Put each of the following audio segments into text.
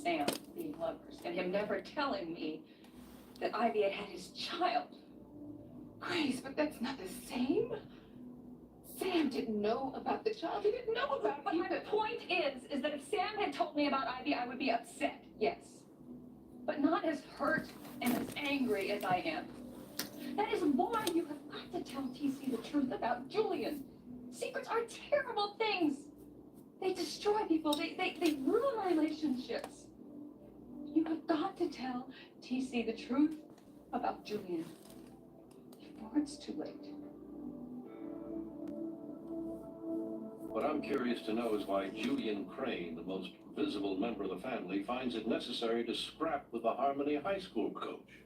Sam being lovers and him never telling me that Ivy had his child. Grace, but that's not the same. Sam didn't know about the child. He didn't know about it. But my point is that if Sam had told me about Ivy, I would be upset, yes. But not as hurt and as angry as I am. That is why you have got to tell TC the truth about Julian. Secrets are terrible things. They destroy people. They ruin relationships. You have got to tell TC the truth about Julian before it's too late. What I'm curious to know is why Julian Crane, the most visible member of the family, finds it necessary to scrap with the Harmony High School coach.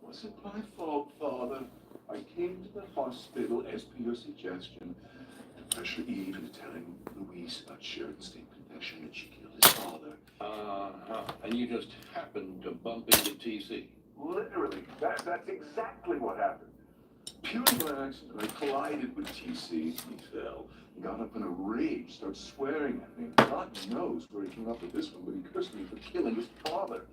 Wasn't my fault, Father. I came to the hospital as per your suggestion to pressure Eve into telling Louise about Sheridan's state confession that she killed his father. And you just happened to bump into TC. Literally, that's exactly what happened. Purely by accident, I collided with TC. He fell. He got up in a rage, started swearing at me. God knows where he came up with this one, but he cursed me for killing his father.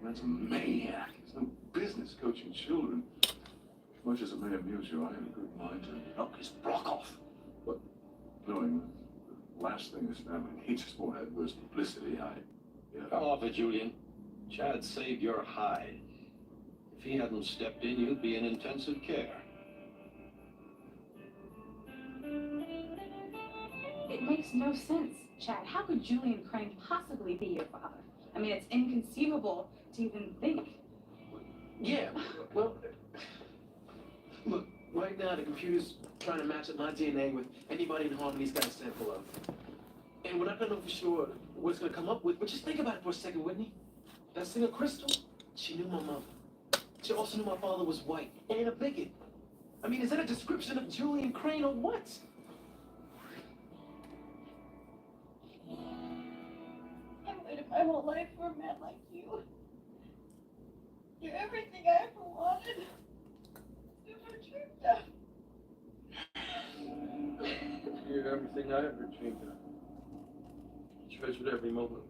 That's a maniac. He's no business coaching children. As much as it may amuse you, I have a good mind to knock his block off. But knowing the last thing this family needs is more adverse publicity, Come off it, Julian. Chad saved your hide. If he hadn't stepped in, you'd be in intensive care. It makes no sense, Chad. How could Julian Crane possibly be your father? I mean, it's inconceivable to even think. Yeah, well, look, right now the computer's trying to match up my DNA with anybody in Harmony's got a sample of. And we're not gonna know for sure what it's gonna come up with, but just think about it for a second, Whitney. That singer Crystal, she knew my mother. She also knew my father was white and a bigot. I mean, is that a description of Julian Crane or what? I waited my whole life for a man like you. You're everything I ever wanted. Never dreamed of. You're everything I ever dreamed of. I treasured every moment with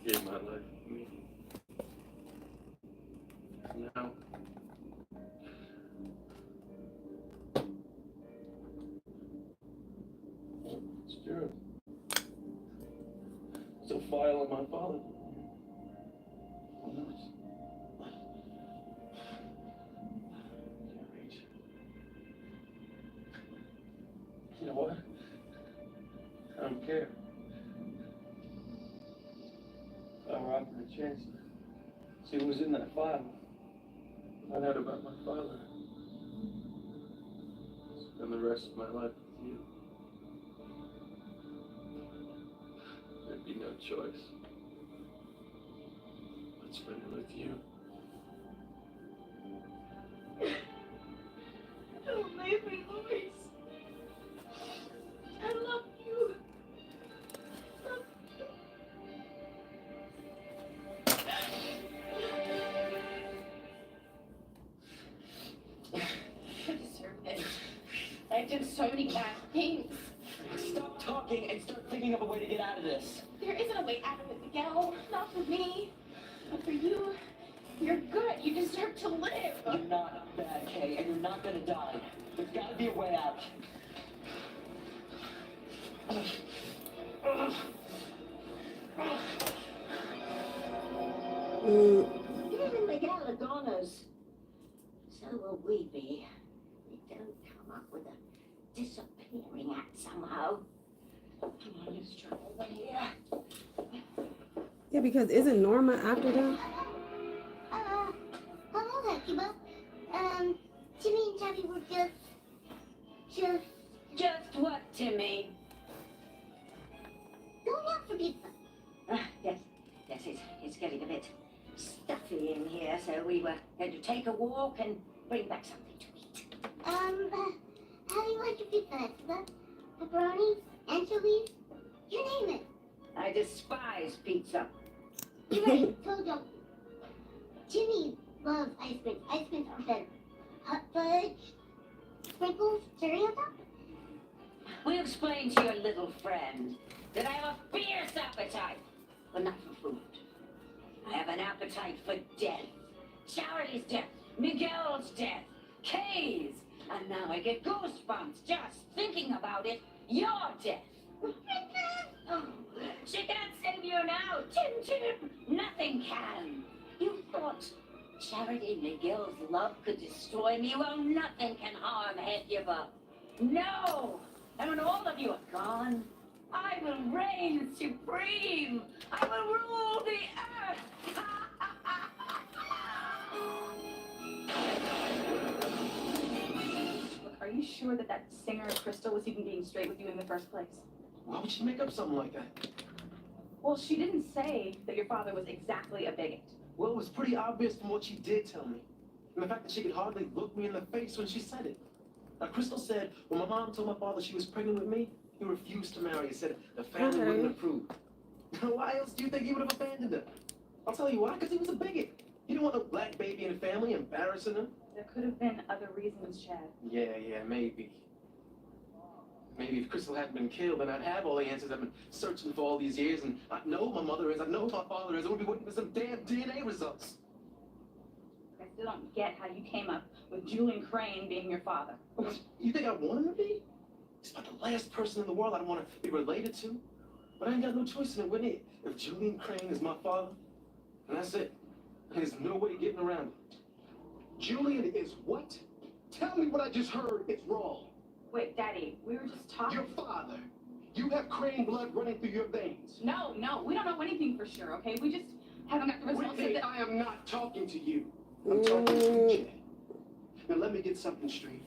you. Gave my life to me. Now, it's true. It's a file on my father. You know what? I don't care. I were offered a chance to see what was in that file. Find out about my father. Spend the rest of my life with you. There'd be no choice. I'd spend it with you. Don't leave me, Louise. I love you. I deserve this. I did so many bad things. Stop talking and start thinking of a way to get out of this. There isn't a way out of it, Miguel. Not for me. But for you, you're good. You deserve to live. You're not bad, Kay, and you're not gonna die. There's gotta be a way out. Even Miguel Adonis. So will we be. We don't come up with a disappearing act somehow. Come on, let's try over here. Yeah, because isn't Norma after them? Hello, Hekiba. Timmy and Tabby were Just what, Timmy? going out for pizza. Yes, it's getting a bit stuffy in here, so we were going to take a walk and bring back something to eat. How do you like your pizza, Hekiba? Pepperoni? Anchovies? You name it. I despise pizza. Right, told you. Timmy loves ice cream. Ice cream are better. Hot fudge, sprinkles, cherry on top. We'll explain to your little friend that I'm a fierce but not for food. I have an appetite for death. Charity's death, Miguel's death, Kay's, and now I get goosebumps just thinking about it. Your death. Oh, she can't save you now, Tim. Nothing can. You thought Charity and Miguel's love could destroy me? Well, nothing can harm Hecuba. No! And when all of you are gone, I will reign supreme. I will rule the earth. Look, are you sure that that singer Crystal was even being straight with you in the first place? Why would she make up something like that? Well, she didn't say that your father was exactly a bigot. Well, it was pretty obvious from what she did tell me. And the fact that she could hardly look me in the face when she said it. Now, Crystal said when my mom told my father she was pregnant with me, he refused to marry and said the family wouldn't approve. Why else do you think he would have abandoned her? I'll tell you why, because he was a bigot. He didn't want no black baby in the family embarrassing him. There could have been other reasons, Chad. Yeah, maybe. Maybe if Crystal hadn't been killed, then I'd have all the answers I've been searching for all these years, and I'd know who my mother is, I'd know who my father is, I would be waiting for some damn DNA results. I still don't get how you came up with Julian Crane being your father. You think I want him to be? He's about the last person in the world I'd want to be related to. But I ain't got no choice in it, Whitney. If Julian Crane is my father, then that's it. There's no way getting around it. Julian is what? Tell me what I just heard. It's wrong. Wait, Daddy, we were just talking. Your father. You have Crane blood running through your veins. No, we don't know anything for sure, okay? We just haven't got the results of Whitney, the... I am not talking to you. I'm talking to you, Chad. Now let me get something straight.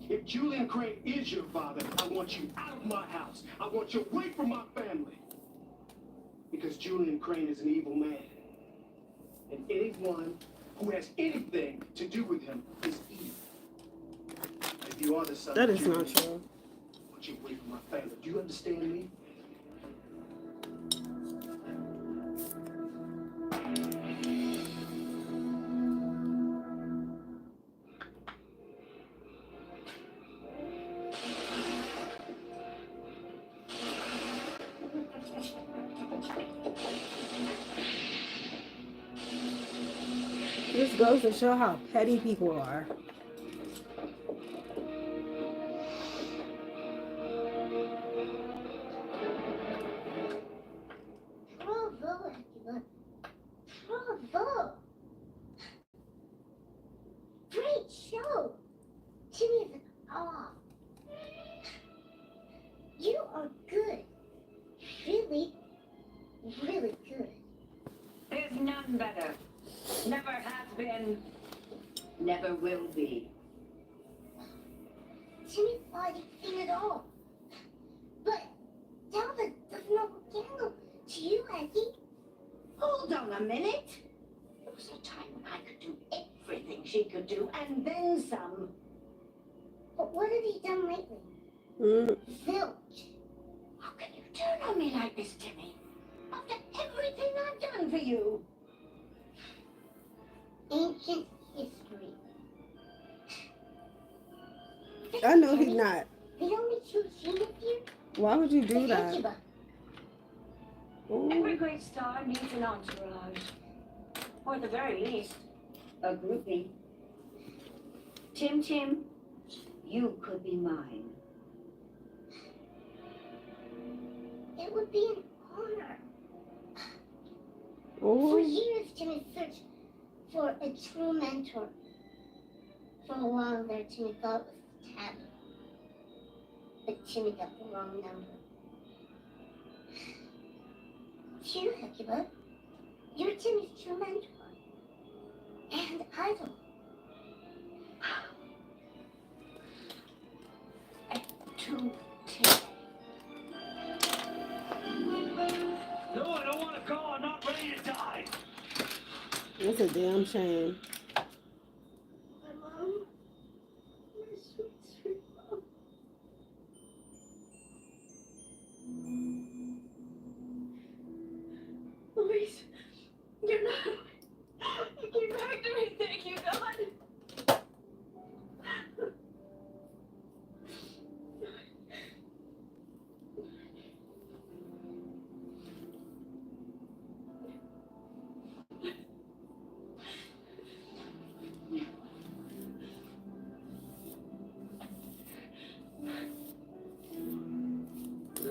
If Julian Crane is your father, I want you out of my house. I want you away from my family. Because Julian Crane is an evil man. And anyone who has anything to do with him is evil. If you are the son That of is Julian, not true. I want you away from my family. Do you understand me? This goes to show how petty people are. Bravo, Hecuba. Bravo. Great show. Timmy is an awe. You are good. Really, really good. There's none better. Never has been. Never will be. Timmy's not anything at all. But Delta doesn't know what candle to you, Aggie. Hold on a minute. There was a time when I could do everything she could do, and then some. But what have you done lately? Zilch. How can you turn on me like this, Timmy? After everything I've done for you. Ancient history. I know he's not. The only true genius here Why would you do is that? Hecuba. Every great star needs an entourage. Or at the very least, a groupie. Tim, you could be mine. It would be an honor. For Oh, years, Timmy searched for a true mentor. For a while there, Timmy thought it was Tab. But Timmy got the wrong number. You, Hecuba, you're Timmy's true mentor. And idol. To Tim. No, I don't want to go. I'm not ready to die. that's a damn shame. My mom. My sweet, sweet mom. Please, you're not. You came back to me. Thank you, God.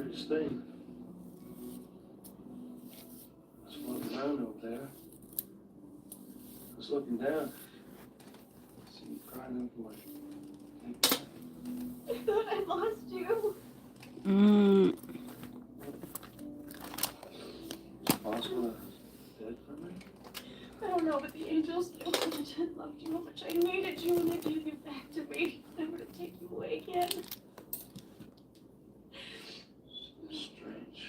weirdest thing. I was floating around over there. I was looking down. I see you crying over my I thought I lost you. It's possible I was dead for me. I don't know, but the angels knew how much I loved you, how much I needed you, and they gave you back to me. I were to take you away again. So strange.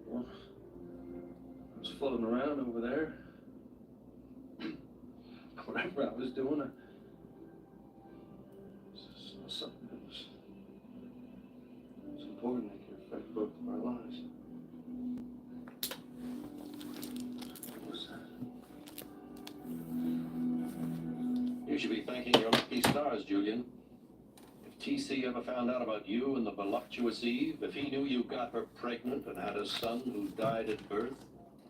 Well, I was floating around over there. Whatever I was doing, I saw something that was important that could affect both of our lives. What was that? You should be thanking your lucky stars, Julian. If TC ever found out about you and the voluptuous Eve, if he knew you got her pregnant and had a son who died at birth,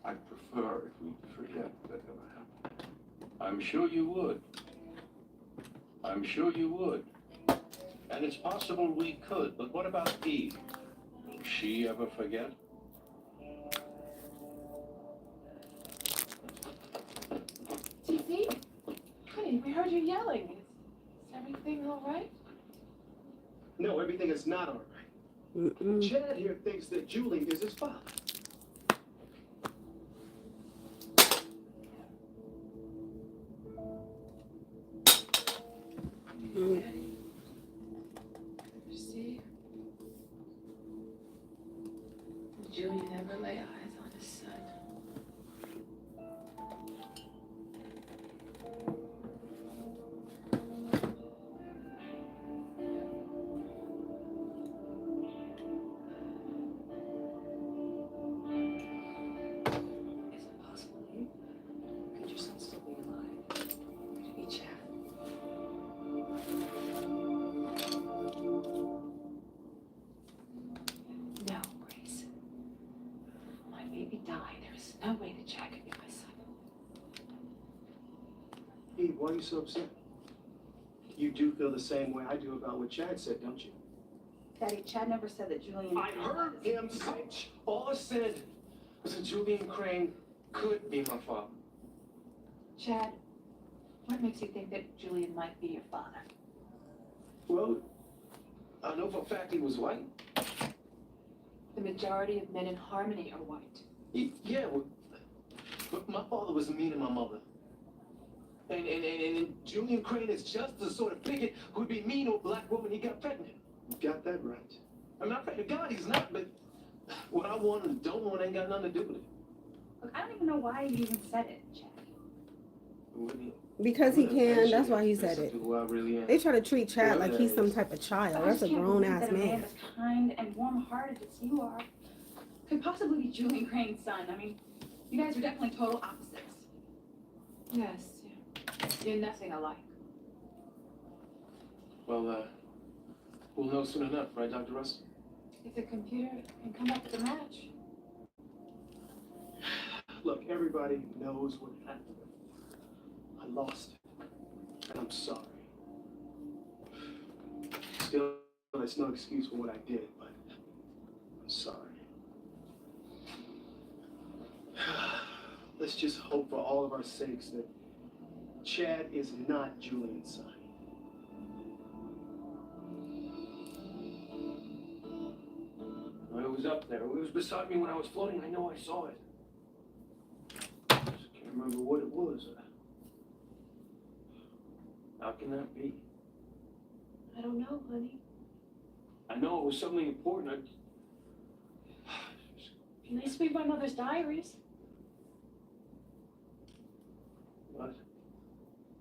I'd prefer if we forget that ever happened. I'm sure you would. I'm sure you would. And it's possible we could, but what about Eve? Will she ever forget? TC? Honey, we heard you yelling. Is everything all right? No, everything is not all right. Chad here thinks that Julie is his father. See? Julie never lay eyes on his son. Is it possible, Eve? Could your son still be alive? Could it be Chad? No, Grace. My baby died. There is no way that Chad could be my son. Eve, why are you so upset? You do feel the same way I do about what Chad said, don't you? Daddy, Chad never said that Julian. I heard him say. All I said was that Julian Crane could be my father. Chad, what makes you think that Julian might be your father? Well, I know for a fact he was white. The majority of men in Harmony are white. Yeah, well, but my father was mean to my mother. And Julian Crane is just the sort of bigot who'd be mean to a black woman he got pregnant. You got that right. I'm not praying to God he's not, but what I want and don't want ain't got nothing to do with it. Look, I don't even know why you even said it, Chad. Because he can. That's why he said it. Who I really am. They try to treat Chad like he's some type of child. I That's just a can't grown believe ass that a man man. as kind and warm-hearted as you are could possibly be Julian Crane's son. I mean, you guys are definitely total opposites. Yes, you're nothing alike. Well, we'll know soon enough, right, Dr. Russell? If the computer can come up with a match. Look, everybody knows what happened. I lost it, and I'm sorry. Still, it's no excuse for what I did, but I'm sorry. Let's just hope for all of our sakes that Chad is not Julian's son. Well, it was up there. It was beside me when I was floating. I know I saw it. I just can't remember what it was. How can that be? I don't know, honey. I know it was something important. At least read my mother's diaries. What?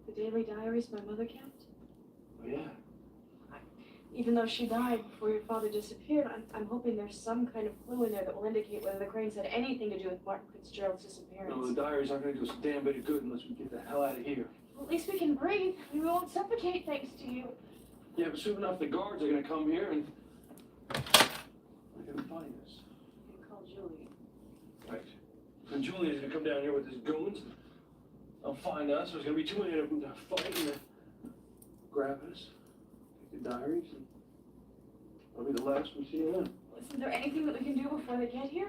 The daily diaries my mother kept. Oh, yeah. Even though she died before your father disappeared, I'm hoping there's some kind of clue in there that will indicate whether the Cranes had anything to do with Martin Fitzgerald's disappearance. No, the diaries aren't going to do us a damn bit of good unless we get the hell out of here. Well, at least we can breathe. We won't suffocate thanks to you. Yeah, but soon enough the guards are going to come here and they're going to find us. You call Julie. Right. And Julian's going to come down here with his goons. They'll find us. There's going to be too many of them to fight and grab us. diaries, and I'll be the last we see of them. Isn't there anything that we can do before they get here?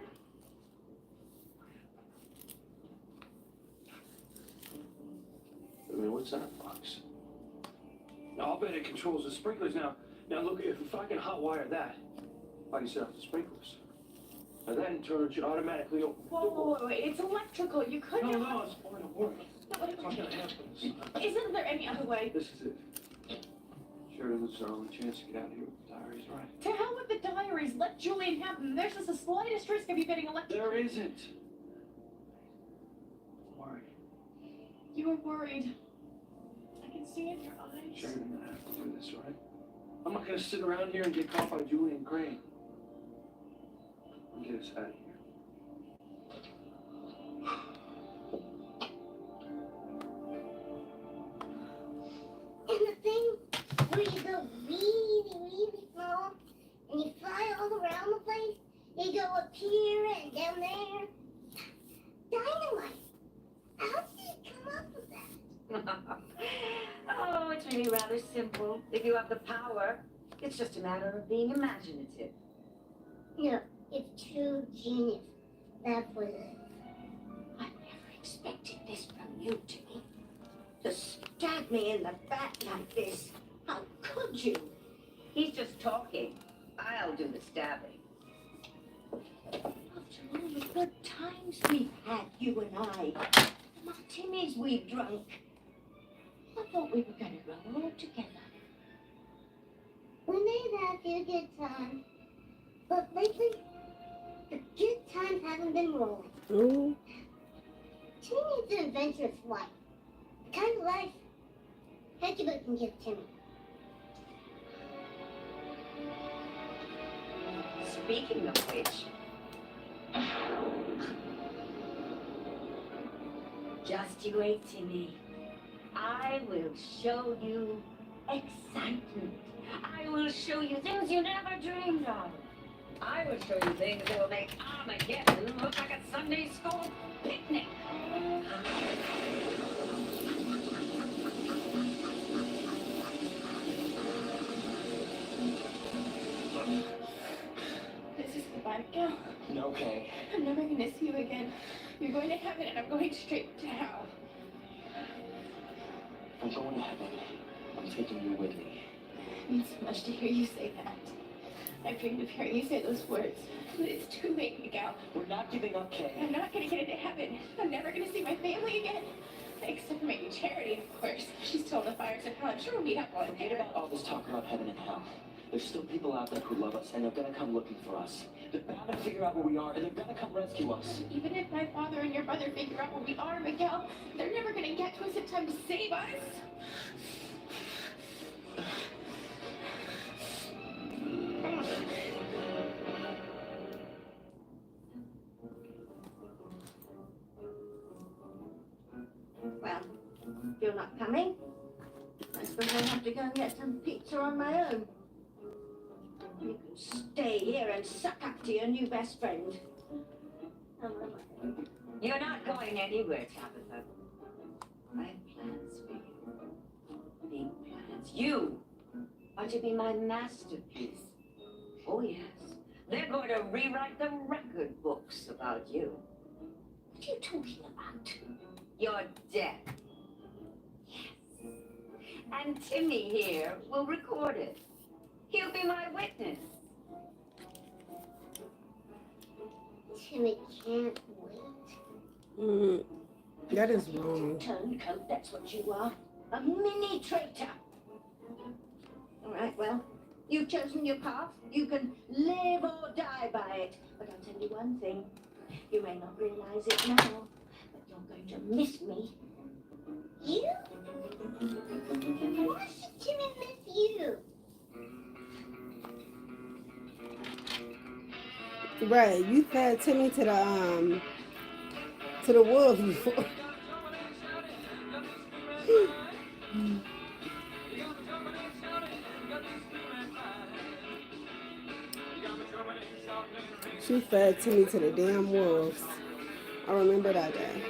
I mean, what's that box? Now, I'll bet it controls the sprinklers. Now look, if I can hotwire that, I can set off the sprinklers. Now that in turn should automatically open. Whoa, it's electrical. You couldn't. No, it's going to work. No, but It's not gonna happen. isn't there any other way? This is it. Sure, this is our only chance to get out of here with the diaries, right? To hell with the diaries. Let Julian have them. There's just the slightest risk of you getting electrocuted. There isn't. Don't worry. You were worried. I can see it in your eyes. Sure, you're gonna have to do this, right? I'm not gonna sit around here and get caught by Julian Crane. Get us out of here. And the thing where you go really, really slow and you fly all around the place, you go up here and down there. Dynamite. How did you come up with that? Oh, it's really rather simple. If you have the power, it's just a matter of being imaginative. No, it's true genius. That was it. I never expected this from you, Jimmy. To stab me in the back like this. How could you? He's just talking. I'll do the stabbing. After all the good times we've had, you and I, the martinis we've drunk, I thought we were going to grow old together. We may have had a few good times, but lately, the good times haven't been rolling. Ooh. Timmy needs an adventurous life. The kind of life Hedgehog can give Timmy. Speaking of which, just you wait, Timmy. I will show you excitement. I will show you things you never dreamed of. I will show you things that will make Armageddon look like a Sunday school picnic. This is goodbye, Miguel. Okay. I'm never going to see you again. You're going to heaven and I'm going straight to hell. I'm going to heaven. I'm taking you with me. It means so much to hear you say that. I've dreamed of hearing you say those words. But it's too late, Miguel. We're not giving up, Kay. I'm not going to get into heaven. I'm never going to see my family again. Except for maybe Charity, of course. She's still in the fires of hell. I'm sure we'll meet up one Forget day. about all this talk about heaven and hell. There's still people out there who love us, and they're gonna come looking for us. They're bound to figure out where we are, and they're gonna come rescue us. Even if my father and your brother figure out where we are, Miguel, they're never going to get to us in time to save us. Well, if you're not coming, I suppose I'll have to go and get some pizza on my own. You can stay here and suck up to your new best friend. Oh, well, You're not going anywhere, Tabitha. I have plans for you. Big plans. You are to be my masterpiece. Oh, yes. They're going to rewrite the record books about you. what are you talking about? Your death. Yes. And Timmy here will record it. He'll be my witness. Timmy can't wait. That is wrong. Turncoat, that's what you are. A mini traitor. All right, well, you've chosen your path. You can live or die by it. But I'll tell you one thing. You may not realize it now, but you're going to miss me. You? Why should Timmy miss you? Right, you fed Timmy to the wolves before. She fed Timmy to the damn wolves. I remember that day.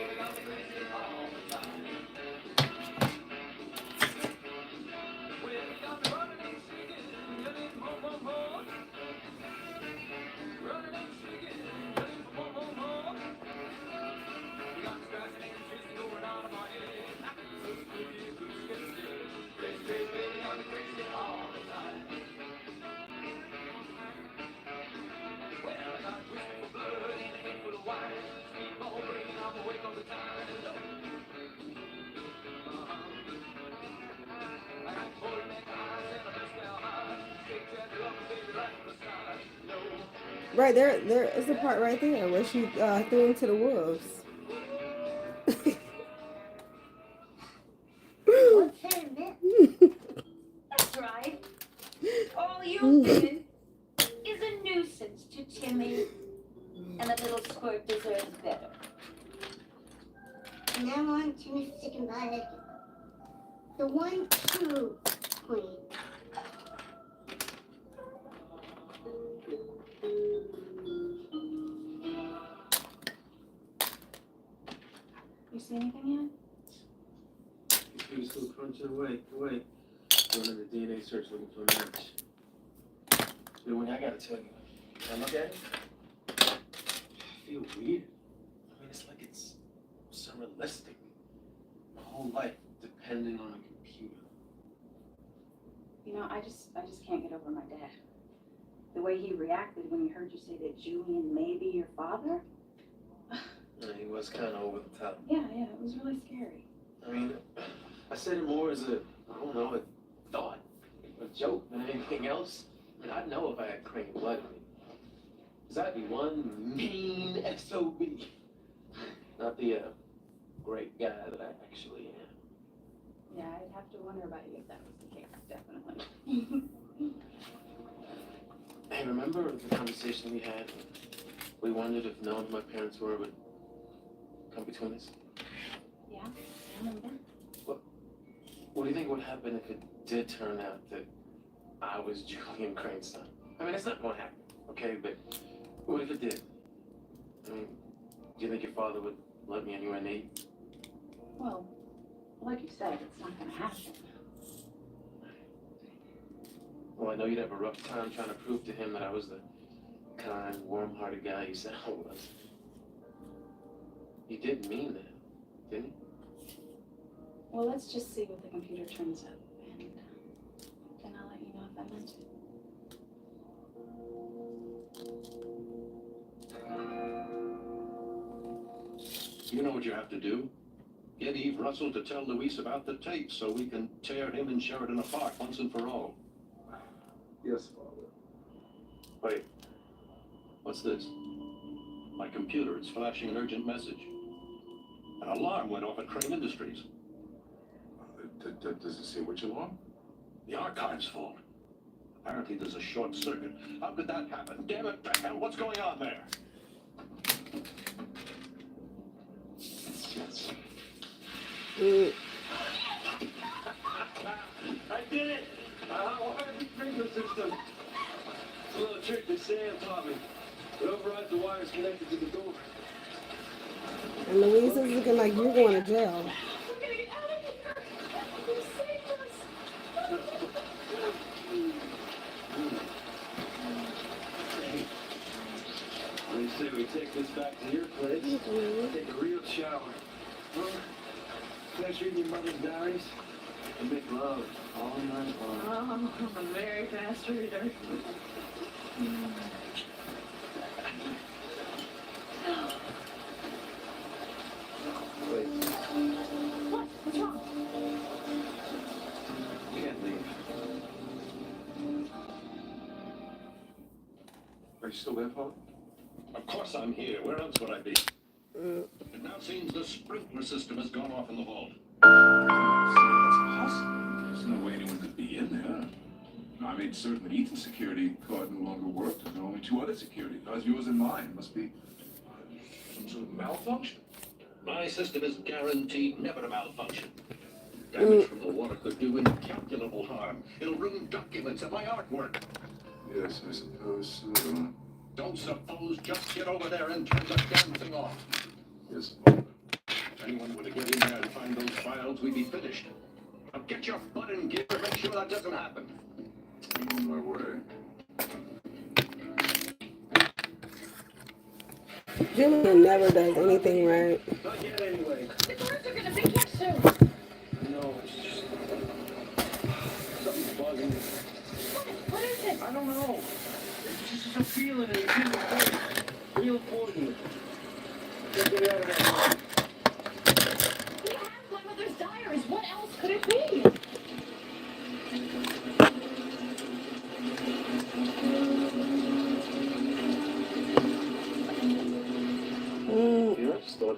Right there is the part right there where she threw him to the wolves. What's that, Mitt? That's right. All you've been is a nuisance to Timmy. And the little squirt deserves better. Now on to Mr. Combined. The one true queen. You see anything yet? He was still crunching away. Running the DNA search looking for a match. But when I gotta tell you, when I look at it, I feel weird. I mean, it's like it's surrealistic. My whole life depending on a computer. You know, I just can't get over my dad. The way he reacted when he heard you say that Julian may be your father. Yeah, he was kind of over the top. Yeah, it was really scary. I mean, I said it more as a thought, a joke than anything else. I mean, I'd know if I had Crane blood in me. Because I'd be one mean SOB. Not the great guy that I actually am. Yeah, I'd have to wonder about you if that was the case, definitely. Hey, remember the conversation we had? We wondered if knowing who my parents were would come between us. Yeah, I remember. What do you think would happen if it did turn out that I was Julian Crane's son? I mean, it's not going to happen, okay? But what if it did? I mean, do you think your father would let me anywhere near you? Well, like you said, it's not going to happen. Well, I know you'd have a rough time trying to prove to him that I was the kind, warm-hearted guy you said I was. You didn't mean that, didn't you? Well, let's just see what the computer turns up, and then I'll let you know if I meant it. You know what you have to do? Get Eve Russell to tell Luis about the tape so we can tear him and Sheridan apart once and for all. Yes, Father. Wait. What's this? My computer, it's flashing an urgent message. An alarm went off at Crane Industries. Does it say which alarm? The archive's fault. Apparently there's a short circuit. How could that happen? Damn it, the hell, what's going on there? I did it! I hotwired the sprinkler system. It's a little trick that Sam taught me. It overrides the wires connected to the door. And Louise is looking like you're going to jail. We're gonna get out of here. You saved us. What do you say we take this back to your place? Take a real shower. Huh? Finish reading your mother's diaries and make love all night long. Oh, I'm a very fast reader. Wait, What? What's wrong? you can't leave. Are you still there, Father? Of course I'm here. Where else would I be? It now seems the sprinkler system has gone off in the vault. That's impossible. There's no way anyone could be in there. I mean, certainly Ethan's security card no longer worked, and there are only two other security cards, yours and mine. It must be some sort of malfunction. My system is guaranteed never to malfunction. Damage from the water could do incalculable harm. It'll ruin documents and my artwork. Yes, I suppose so. Don't suppose, just get over there and turn the damn thing off. Yes, Father. If anyone were to get in there and find those files, we'd be finished. Now get your butt in gear and make sure that doesn't happen. I'm on my way. Julian never does anything right. Not yet, anyway. The birds are gonna be here soon. No, it's just something's bugging me. What is it? I don't know. It's just a feeling in the face. Real important. Get me out of that room. We have my mother's diaries. What else could it be?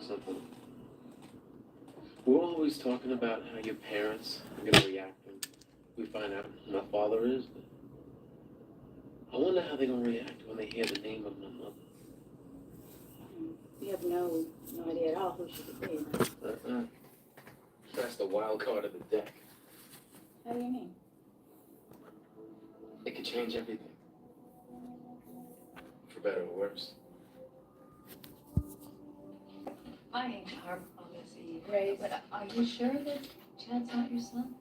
something? We're always talking about how your parents are gonna react when we find out who my father is. But I wonder how they're gonna react when they hear the name of my mother. You have no idea at all who she could be. That's the wild card of the deck. How do you mean? It could change everything. For better or worse. I hate to harp on this, Eve, Ray, but are you sure that Chad's not your son?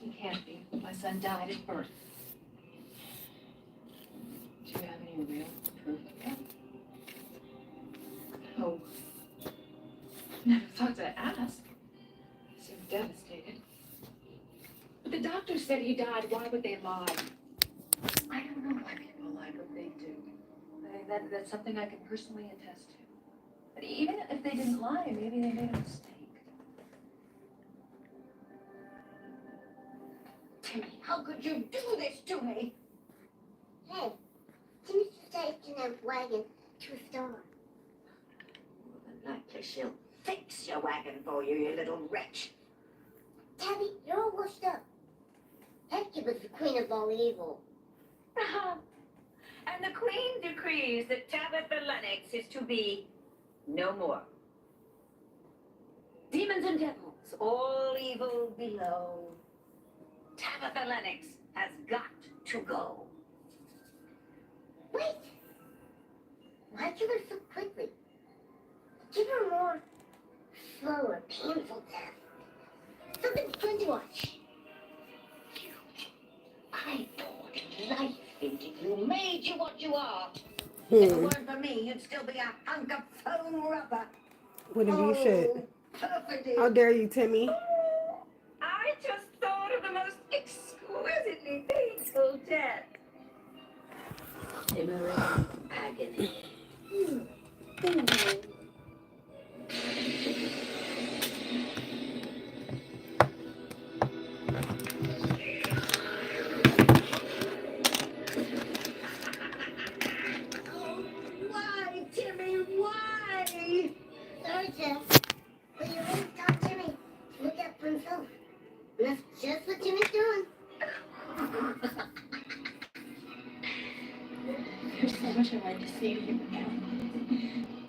He can't be. My son died at birth. Do you have any real proof of that? No. Never thought to ask. Seemed devastated. But the doctor said he died. Why would they lie? I don't know why people lie, but they do. That's something I can personally attest to. But even if they didn't lie, maybe they made a mistake. Timmy, how could you do this to me? Hey, Timmy's taking a wagon to a store. Likely she'll fix your wagon for you, you little wretch. Tabby, you're all washed up. Hector was the queen of all evil. And the Queen decrees that Tabitha Lennox is to be no more. Demons and devils, all evil below. Tabitha Lennox has got to go. Wait! Why kill her so quickly? Give her a more slower, painful death. Something fun to watch. I poured life into you, made you what you are. If it weren't for me, you'd still be a hunk of foam rubber. What did you shit? Perfect. How dare you, Timmy? I just thought of the most exquisitely painful death. Simmering agony. Why, Timmy? Why? Sorry, Jeff. But you really taught Timmy to look out for himself. And that's just what Timmy's doing. There's so much I'd like to say to you now.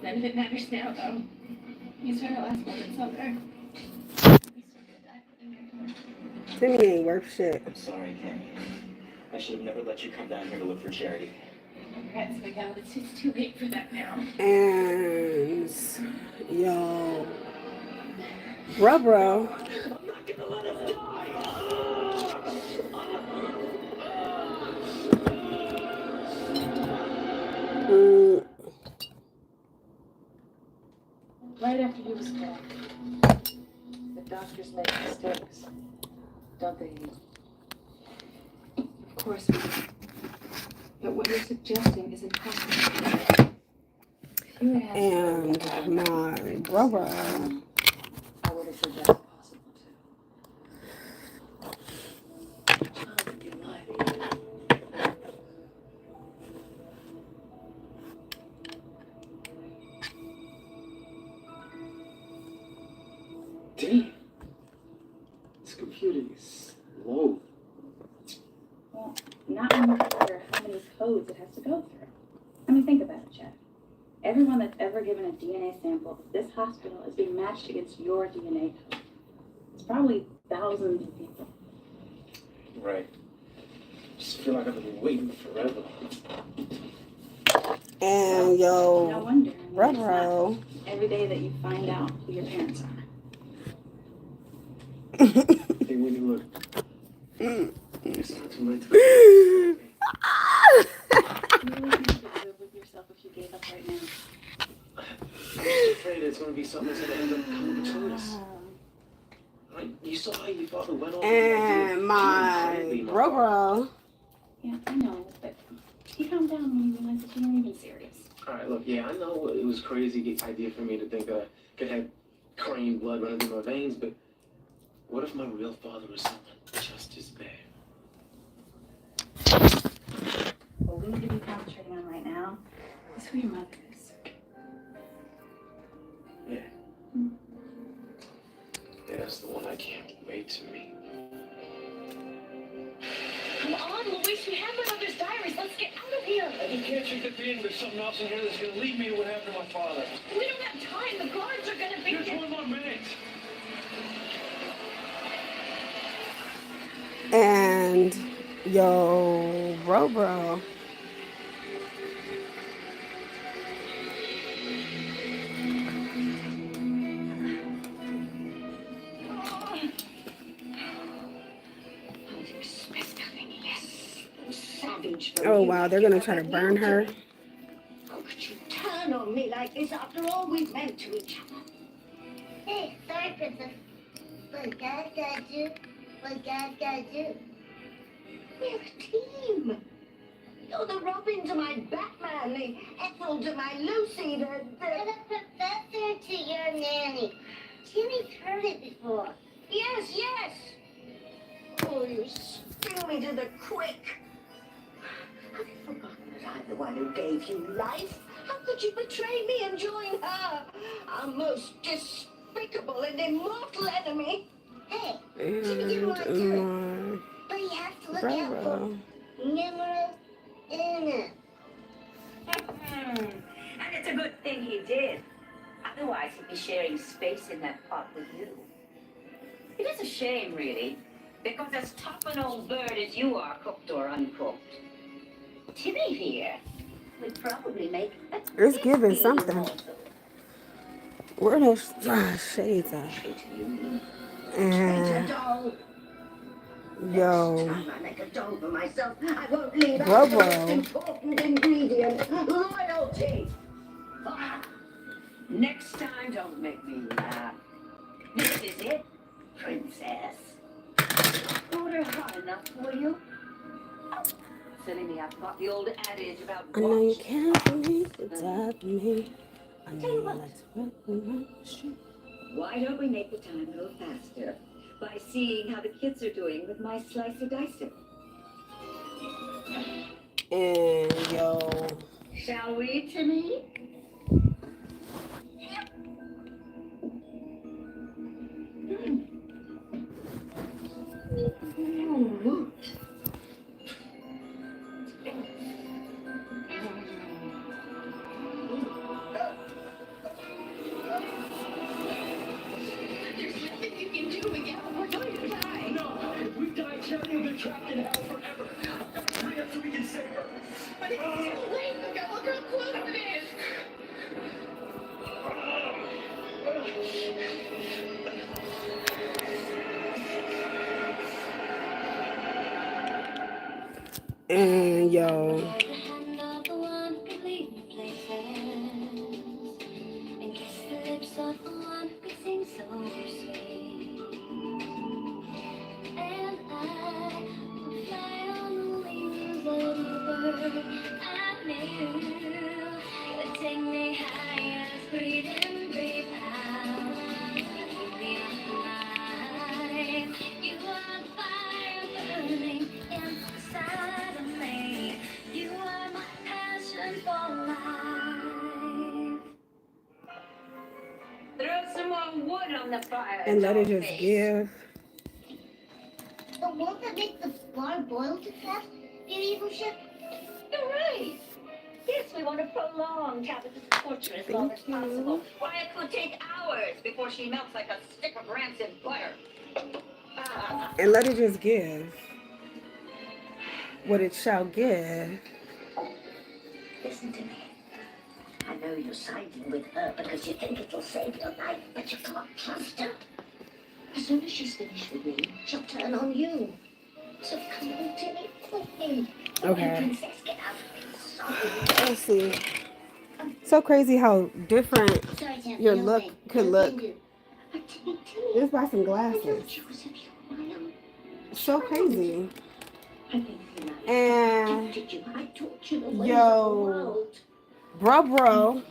None of it matters now, though. These are our last moments on Earth. Timmy ain't worth shit. I'm sorry, Tammy. I should have never let you come down here to look for charity. Congrats, Miguel. It's too late for that now. And yo, Rubro. I'm not gonna let him die. Right after he was born, the doctors make mistakes, don't they? Of course we do. But what you're suggesting is impossible. If you had And my brother. I would have said that's possible too. Child, you lied. Damn. This computer is slow. Well, not when you consider how many codes it has to go through. I mean, think about it, Jeff. Everyone that's ever given a DNA sample at this hospital is being matched against your DNA code. It's probably thousands of people. Right. Just feel like I've been waiting forever. And No yo, wonder. I mean, it's not Rubro. every day that you find out who your parents are. Hey, Winnie, look. It's not too late to You really think you could live with yourself if you gave up right now? I'm just afraid it's going to be something that's going to end up coming between us. Like, you saw how your father went off. And my Rubro. Yeah, I know, but you calm down when you realize that you weren't even serious. Alright, look, yeah, I know it was crazy idea for me to think that I could have Crane blood running through my veins, but what if my real father was someone just as bad? What we need to be concentrating on right now is who your mother is. Yeah, in. There's something else in here that's gonna lead me to what happened to my father. We don't have time. The guards are gonna be Just 1 more minute. And yo, bro. Oh wow, they're gonna try to burn her. How could you turn on me like this after all we've meant to each other? Hey, sorry, Princess. What Dad gotta do, what Dad gotta do. We're a team. You're the Robin to my Batman, the Ethel to my Lucy, the professor to your nanny. Jimmy's heard it before. Yes, yes. Oh, you sting me to the quick. Have you forgotten that I'm the one who gave you life? How could you betray me and join her? Our most despicable and immortal enemy. Hey, Jimmy didn't want to do it. But you have to look out for numero uno. And it's a good thing he did. Otherwise, he'd be sharing space in that pot with you. It is a shame, really, because as tough an old bird as you are, cooked or uncooked, Timmy here would probably make a It's giving something. Where are those shades at? And yo, I make a doll for myself. I won't leave out bro. the most important ingredient, loyalty. Next time, don't make me laugh. This is it, princess. Order hot enough for you? Oh, silly me, I forgot the old adage about I know you watch. can't believe without me. I know you like to run. Why don't we make the time go faster by seeing how the kids are doing with my slicer dicer? And yo, Shall we, Timmy? There's nothing you can do, Miguel. We're going to die. No, if we die, Charlie will be trapped in hell forever. I've got to hurry up so we can save her. But it's too late, Miguel. Look how close it is. and yo. Take me higher, breathe in, breathe out. Keep me alive. You are fire burning inside of me. You are my passion for life. Throw some more wood on the fire. And let it doll just face. give. The one that makes the water boil too fast? Beauty Boucher? You're right. Yes, we want to prolong Tabitha's torture as long as possible. Why, it could take hours before she melts like a stick of rancid butter. And let it just give what it shall give. Listen to me. I know you're siding with her because you think it'll save your life, but you can't trust her. As soon as she's finished with me, she'll turn on you. So come on, Timmy, quickly. Okay. Princess, get out of here. Let's see. So crazy how different Sorry, Tim. your look could look. Just by some glasses. So crazy. And yo, bro,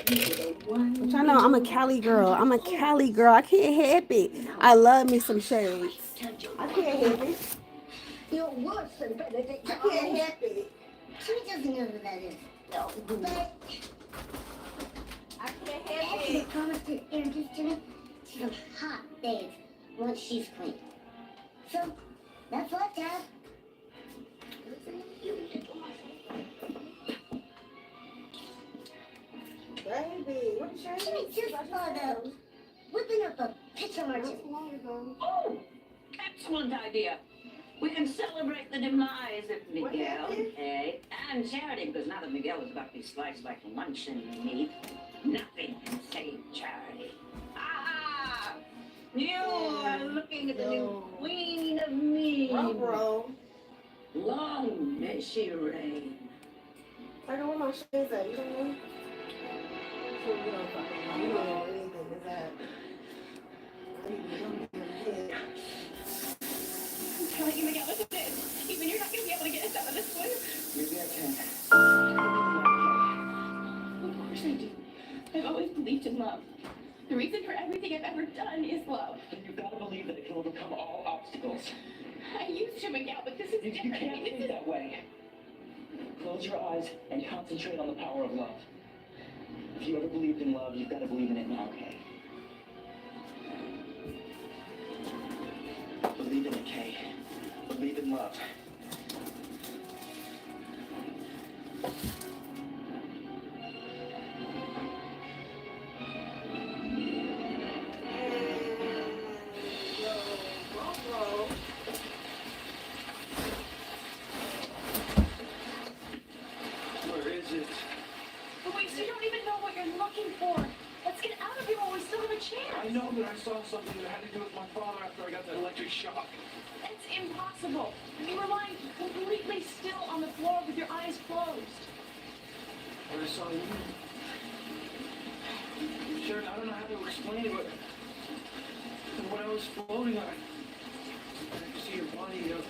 which I know I'm a Cali girl. I'm a Cali girl. I can't help it. I love me some shades. I can't help it. You're worse than Benedict. I can't help it. She doesn't know who that is. No, but I can't help actually it. promised to introduce Jimmy to some hot babes once she's clean. So that's what, Dad. baby. What is I just thought of whipping up a pizza market. Oh, excellent idea. We can celebrate the demise of Miguel, okay? And charity, because now that Miguel is about to be sliced like luncheon meat, nothing can save charity. Ah! You are looking at the new queen of me. Bro. Long may she reign. I don't want my shades at. You don't know? You don't fucking know. You don't know anything. Is that? I'm telling you, Miguel, this is it. Even you're not going to be able to get us out of this one. Maybe I can. Of course I do. I've always believed in love. The reason for everything I've ever done is love. Then you've got to believe that it can overcome all obstacles. I used to, Miguel, but this is You different. can't think that way. Close your eyes and concentrate on the power of love. If you ever believed in love, you've got to believe in it now, okay? Believe in it, Kay. Believe in love. Where is it? Luis, you don't even know what you're looking for. Let's get out of here while we still have a chance. I know that I saw something that had to do with my father after I got that electric shock. It's impossible. You were lying completely still on the floor with your eyes closed. When I saw you. Sharon, I don't know how to explain it, but when I was floating, I could see your body, your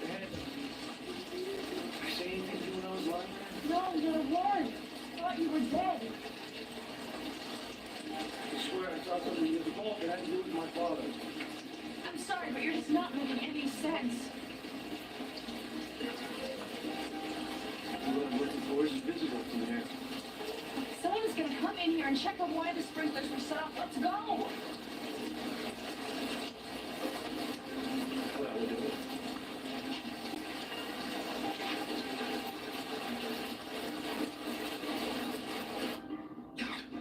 head. Did I say anything to you when I was lying there? No, you're warned. I thought you were dead. I swear I saw something in the vault that had to do with my father. I'm sorry, but you're just not making any sense. What I'm looking for is visible from here. Someone is going to come in here and check on why the sprinklers were set off. Let's go. Well, we'll do it.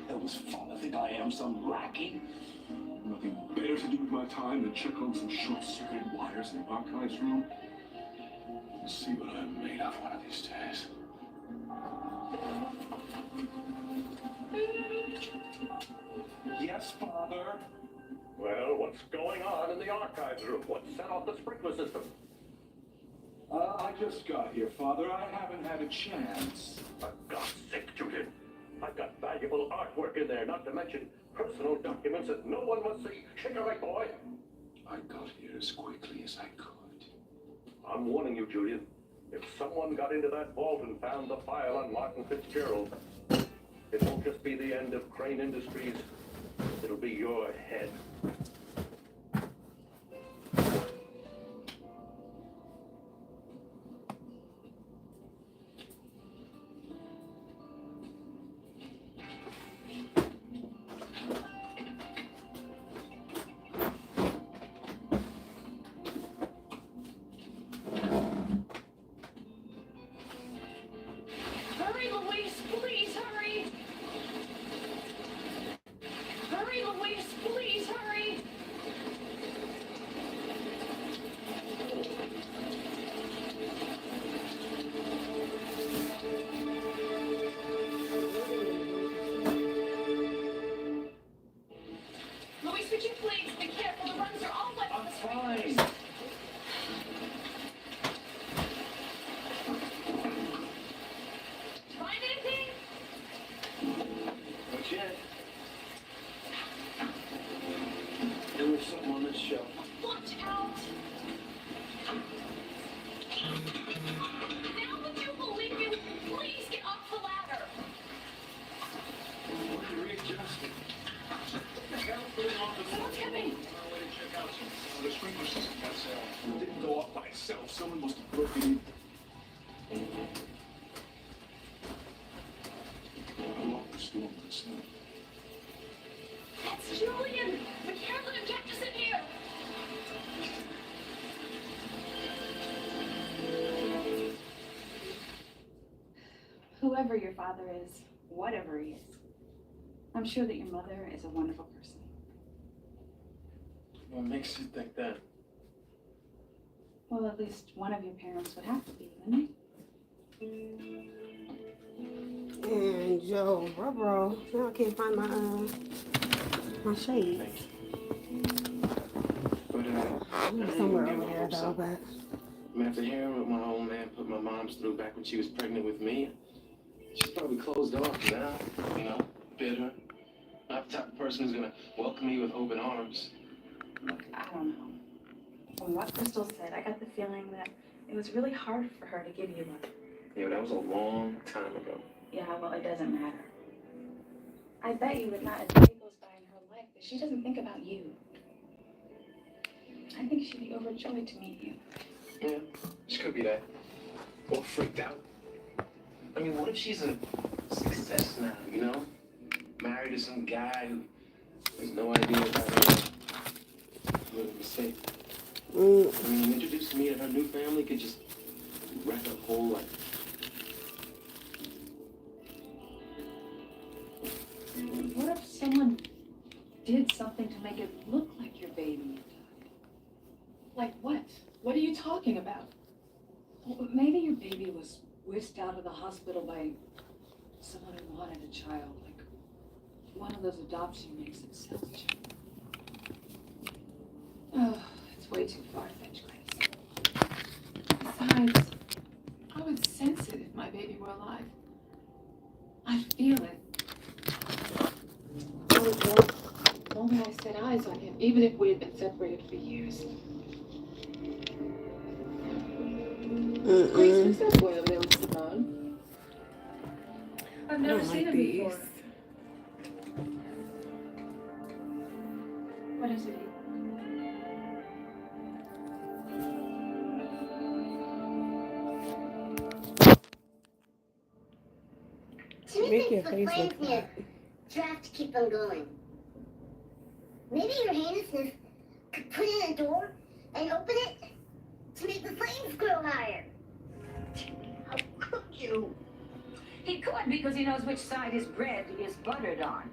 That was fun. I think I am some lackey. Nothing better to do with my time than check on some short-circuited wires in the archives room. Let's see what I'm made of one of these days. Yes, Father? Well, what's going on in the archives room? What set off the sprinkler system? I just got here, Father. I haven't had a chance. For God's sake, Julian. I've got valuable artwork in there, not to mention personal documents that no one must see. Shake a leg, boy. I got here as quickly as I could. I'm warning you, Julian. If someone got into that vault and found the file on Martin Fitzgerald, it won't just be the end of Crane Industries. It'll be your head. Hurry, Luis, please hurry. Hurry, Luis, please hurry. Luis, would you please be careful? The runs are all wet. I'm fine. Find anything? Not yet. There was something on this shelf. Watch out. Now that you believe you, please get off the ladder. What are you readjusting? Someone's coming. The sprinkler system didn't go off by itself. Someone must have broken in. How long the storm could snow? That's Julian. We can't let him catch us in here. Whoever your father is, whatever he is, I'm sure that your mother is a wonderful person. What makes you think that? Well, at least one of your parents would have to be, wouldn't And Joe, bro, now I can't find my shades. Thank you. But, Somewhere over there though, but I mean, after hearing what my old man put my mom's through back when she was pregnant with me, she's probably closed off now, you know, bitter. Not the type of person who's gonna welcome me with open arms. Look, I don't know. From what Crystal said, I got the feeling that it was really hard for her to give you love. Yeah, but that was a long time ago. Yeah, well, it doesn't matter. I bet you that not a day goes by in her life that she doesn't think about you. I think she'd be overjoyed to meet you. Yeah, she could be that. Or freaked out. I mean, what if she's a success now, you know? Married to some guy who has no idea about her. What a mistake. I mean, introducing me to her new family could just wreck her whole life. What if someone did something to make it look like your baby died? Like what? What are you talking about? Well, maybe your baby was whisked out of the hospital by someone who wanted a child, like one of those adoption makes that sells children. Oh, it's way too far-fetched, Grace. Besides, I would sense it if my baby were alive. I feel it. If only I set eyes on him, even if we had been separated for years. Grace, who's that boy over there with Simone? I've never seen him before. What is it? Jimmy Make your thinks the face flames look need hot. a draft to keep them going. Maybe your heinousness could put in a door and open it to make the flames grow higher. How could you? He could because he knows which side his bread is buttered on.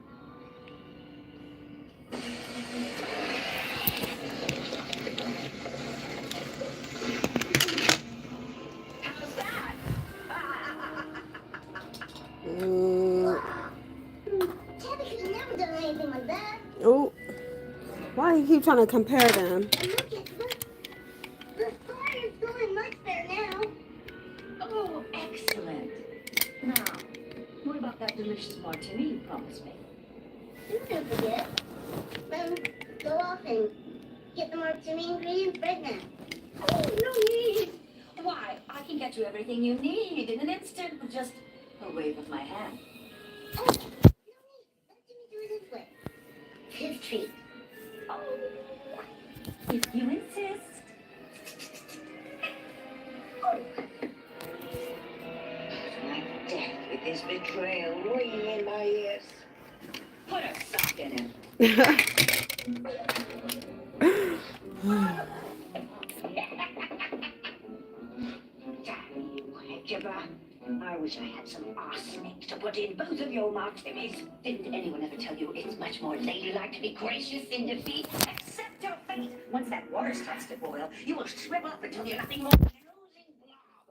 How's that? Tabby could have never done anything like that. Oh, why do you keep trying to compare them? And look, the fire's going much better now. Oh, excellent. Now, what about that delicious martini you promised me? You don't forget. Go off and get the martini ingredients right now. Oh, no need. Why, I can get you everything you need in an instant with just a wave of my hand. Oh, no need. Let Jimmy do it his way. His treat. Oh, if you insist. Oh. Like death with his betrayal ringing in my ears. Put a sock in him. I wish I had some arsenic to put in both of your martinis. Didn't anyone ever tell you it's much more ladylike to be gracious in defeat? Accept your fate. Once that water starts to boil, you will shrivel up until you're nothing more than an oozing blob.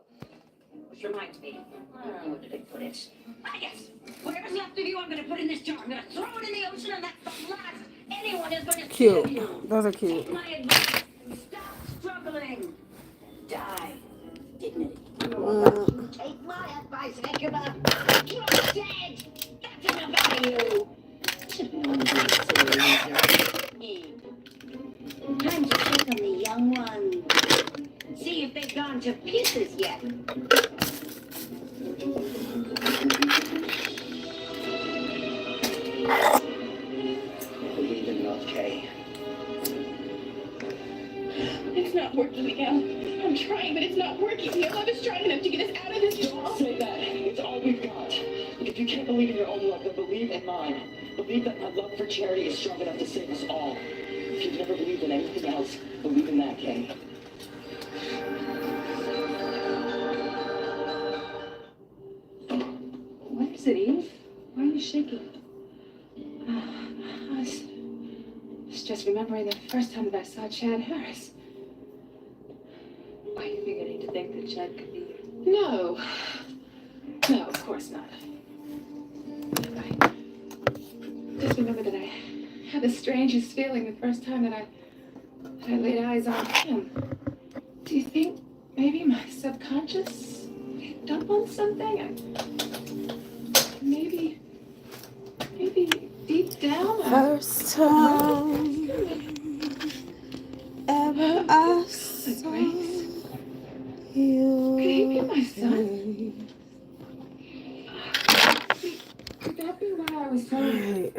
Which reminds me, where did I put it? Ah, yes. Whatever's left of you, I'm going to put in this jar. I'm going to throw it in the ocean, and that's the last anyone is going to see of you. Cute. Those are cute. Take my advice. Stop struggling. Die. Dignity. Take my advice, Hecuba. You're dead. That's enough of you. Should have known this was Time to check on the young ones. See if they've gone to pieces yet. Believe in love, Kay. It's not working, Miguel. I'm trying, but it's not working. Your love is strong enough to get us out of this. Don't say that. It's all we've got. If you can't believe in your own love, then believe in mine. Believe that my love for Charity is strong enough to save us all. If you've never believed in anything else, believe in that, Kay. What is it, Eve? Why are you shaking? I was just remembering the first time that I saw Chad Harris. Are you beginning to think that Chad could be? No. No, of course not. I just remember that I had the strangest feeling the first time that I laid eyes on him. Do you think maybe my subconscious picked up on something? Maybe deep down First time ever I saw you. Could he be my son? Could that be why I was so Right.